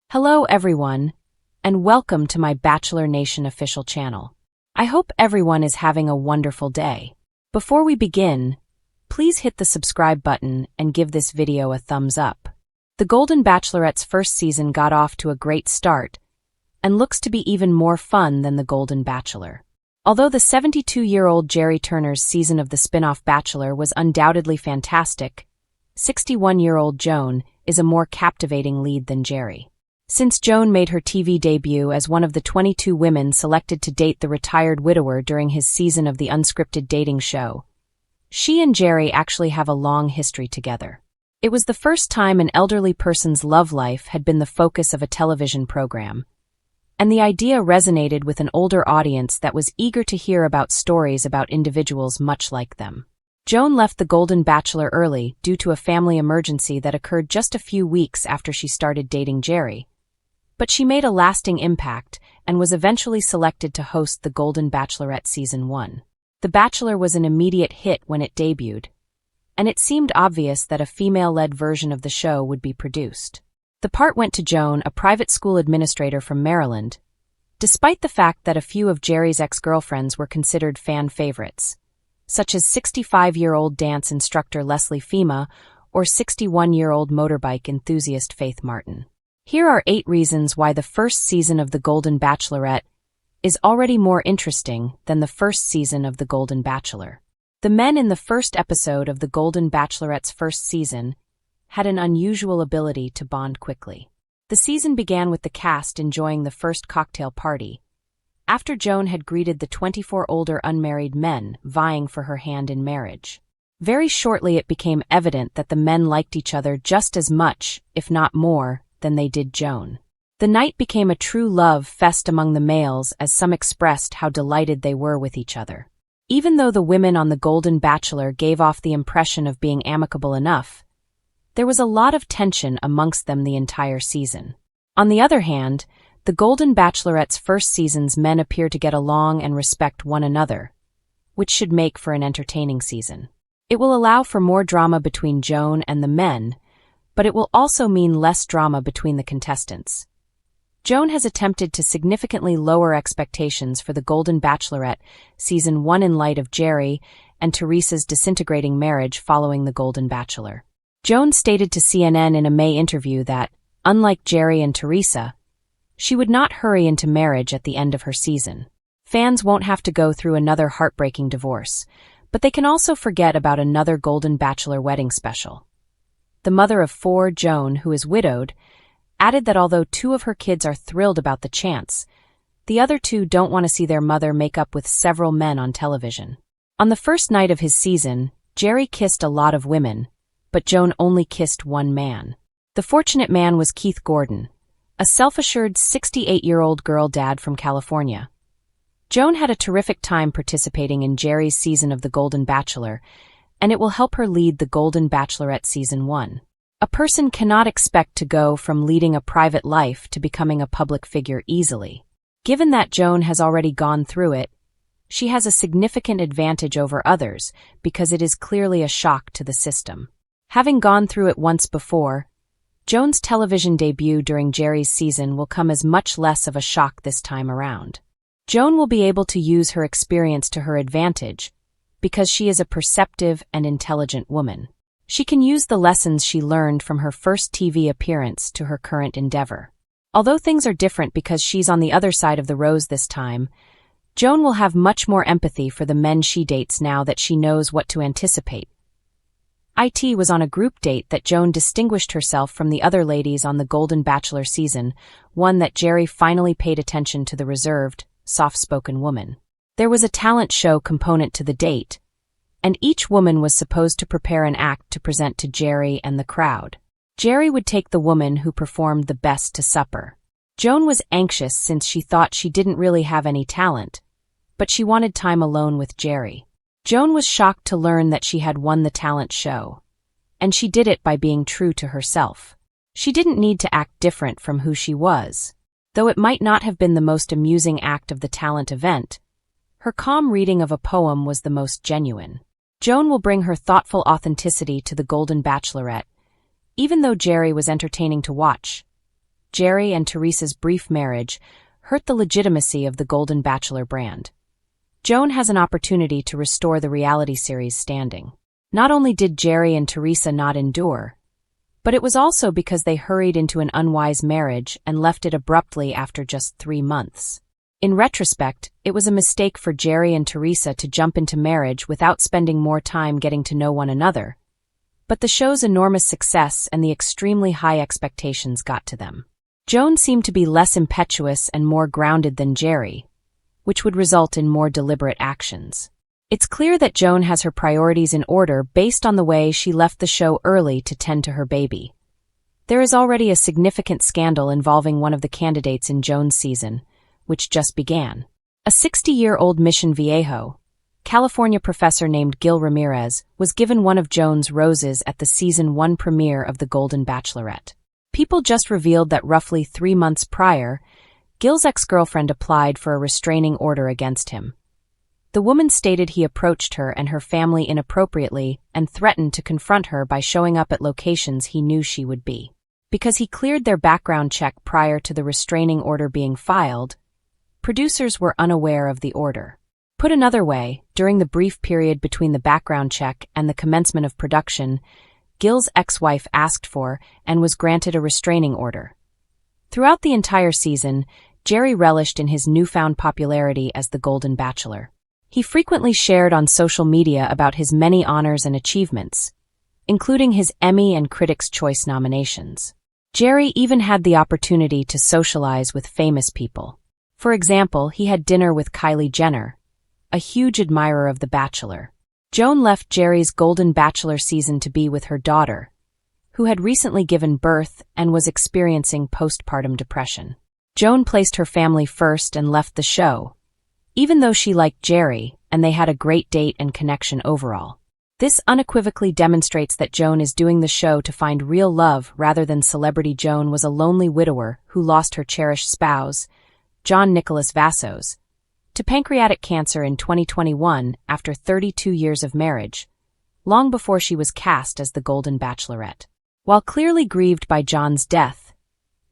Hello everyone, and welcome to my Bachelor Nation official channel. I hope everyone is having a wonderful day. Before we begin, please hit the subscribe button and give this video a thumbs up. The Golden Bachelorette's first season got off to a great start and looks to be even more fun than the Golden Bachelor. Although the 72-year-old Jerry Turner's season of the spin-off Bachelor was undoubtedly fantastic, 61-year-old Joan is a more captivating lead than Jerry. Since Joan made her TV debut as one of the 22 women selected to date the retired widower during his season of the unscripted dating show, she and Jerry actually have a long history together. It was the first time an elderly person's love life had been the focus of a television program, and the idea resonated with an older audience that was eager to hear about stories about individuals much like them. Joan left the Golden Bachelor early due to a family emergency that occurred just a few weeks after she started dating Jerry. But she made a lasting impact and was eventually selected to host the Golden Bachelorette Season 1. The Bachelor was an immediate hit when it debuted, and it seemed obvious that a female-led version of the show would be produced. The part went to Joan, a private school administrator from Maryland, despite the fact that a few of Jerry's ex-girlfriends were considered fan favorites, such as 65-year-old dance instructor Leslie Fema or 61-year-old motorbike enthusiast Faith Martin. Here are 8 reasons why the first season of The Golden Bachelorette is already more interesting than the first season of The Golden Bachelor. The men in the first episode of The Golden Bachelorette's first season had an unusual ability to bond quickly. The season began with the cast enjoying the first cocktail party, after Joan had greeted the 24 older unmarried men vying for her hand in marriage. Very shortly it became evident that the men liked each other just as much, if not more, than they did Joan. The night became a true love fest among the males as some expressed how delighted they were with each other. Even though the women on The Golden Bachelor gave off the impression of being amicable enough, there was a lot of tension amongst them the entire season. On the other hand, The Golden Bachelorette's first season's men appear to get along and respect one another, which should make for an entertaining season. It will allow for more drama between Joan and the men, but it will also mean less drama between the contestants. Joan has attempted to significantly lower expectations for the Golden Bachelorette Season 1 in light of Jerry and Teresa's disintegrating marriage following the Golden Bachelor. Joan stated to CNN in a May interview that, unlike Jerry and Teresa, she would not hurry into marriage at the end of her season. Fans won't have to go through another heartbreaking divorce, but they can also forget about another Golden Bachelor wedding special. The mother of 4, Joan, who is widowed, added that although 2 of her kids are thrilled about the chance, the other 2 don't want to see their mother make up with several men on television. On the first night of his season, Jerry kissed a lot of women, but Joan only kissed one man. The fortunate man was Keith Gordon, a self-assured 68-year-old girl dad from California. Joan had a terrific time participating in Jerry's season of The Golden Bachelor, and it will help her lead the Golden Bachelorette Season 1. A person cannot expect to go from leading a private life to becoming a public figure easily. Given that Joan has already gone through it, she has a significant advantage over others because it is clearly a shock to the system. Having gone through it once before, Joan's television debut during Jerry's season will come as much less of a shock this time around. Joan will be able to use her experience to her advantage, because she is a perceptive and intelligent woman. She can use the lessons she learned from her first TV appearance to her current endeavor. Although things are different because she's on the other side of the rose this time, Joan will have much more empathy for the men she dates now that she knows what to anticipate. It was on a group date that Joan distinguished herself from the other ladies on the Golden Bachelor season, one that Jerry finally paid attention to the reserved, soft-spoken woman. There was a talent show component to the date, and each woman was supposed to prepare an act to present to Jerry and the crowd. Jerry would take the woman who performed the best to supper. Joan was anxious since she thought she didn't really have any talent, but she wanted time alone with Jerry. Joan was shocked to learn that she had won the talent show, and she did it by being true to herself. She didn't need to act different from who she was. Though it might not have been the most amusing act of the talent event, her calm reading of a poem was the most genuine. Joan will bring her thoughtful authenticity to the Golden Bachelorette, even though Jerry was entertaining to watch. Jerry and Teresa's brief marriage hurt the legitimacy of the Golden Bachelor brand. Joan has an opportunity to restore the reality series' standing. Not only did Jerry and Teresa not endure, but it was also because they hurried into an unwise marriage and left it abruptly after just 3 months. In retrospect, it was a mistake for Jerry and Teresa to jump into marriage without spending more time getting to know one another. But the show's enormous success and the extremely high expectations got to them. Joan seemed to be less impetuous and more grounded than Jerry, which would result in more deliberate actions. It's clear that Joan has her priorities in order based on the way she left the show early to tend to her baby. There is already a significant scandal involving one of the candidates in Joan's season, which just began. A 60-year-old Mission Viejo, California professor named Gil Ramirez, was given one of Joan's roses at the Season 1 premiere of The Golden Bachelorette. People just revealed that roughly 3 months prior, Gil's ex-girlfriend applied for a restraining order against him. The woman stated he approached her and her family inappropriately and threatened to confront her by showing up at locations he knew she would be. Because he cleared their background check prior to the restraining order being filed, producers were unaware of the order. Put another way, during the brief period between the background check and the commencement of production, Gil's ex-wife asked for and was granted a restraining order. Throughout the entire season, Jerry relished in his newfound popularity as the Golden Bachelor. He frequently shared on social media about his many honors and achievements, including his Emmy and Critics' Choice nominations. Jerry even had the opportunity to socialize with famous people. For example, he had dinner with Kylie Jenner, a huge admirer of The Bachelor. Joan left Jerry's Golden Bachelor season to be with her daughter, who had recently given birth and was experiencing postpartum depression. Joan placed her family first and left the show, even though she liked Jerry and they had a great date and connection overall. This unequivocally demonstrates that Joan is doing the show to find real love rather than celebrity. Joan was a lonely widower who lost her cherished spouse, Joan Vassos, to pancreatic cancer in 2021 after 32 years of marriage, long before she was cast as the Golden Bachelorette. While clearly grieved by Joan's death,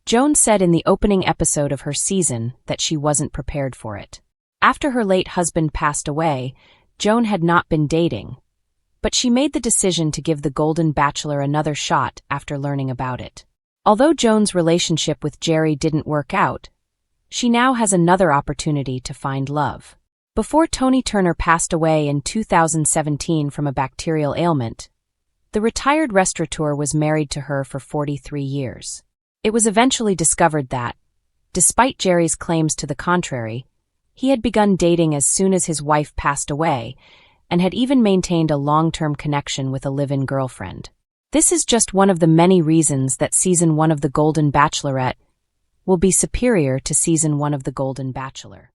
Joan said in the opening episode of her season that she wasn't prepared for it. After her late husband passed away, Joan had not been dating, but she made the decision to give the Golden Bachelor another shot after learning about it. Although Joan's relationship with Jerry didn't work out, she now has another opportunity to find love. Before Tony Turner passed away in 2017 from a bacterial ailment, the retired restaurateur was married to her for 43 years. It was eventually discovered that, despite Jerry's claims to the contrary, he had begun dating as soon as his wife passed away and had even maintained a long-term connection with a live-in girlfriend. This is just one of the many reasons that Season 1 of The Golden Bachelorette will be superior to Season 1 of The Golden Bachelor.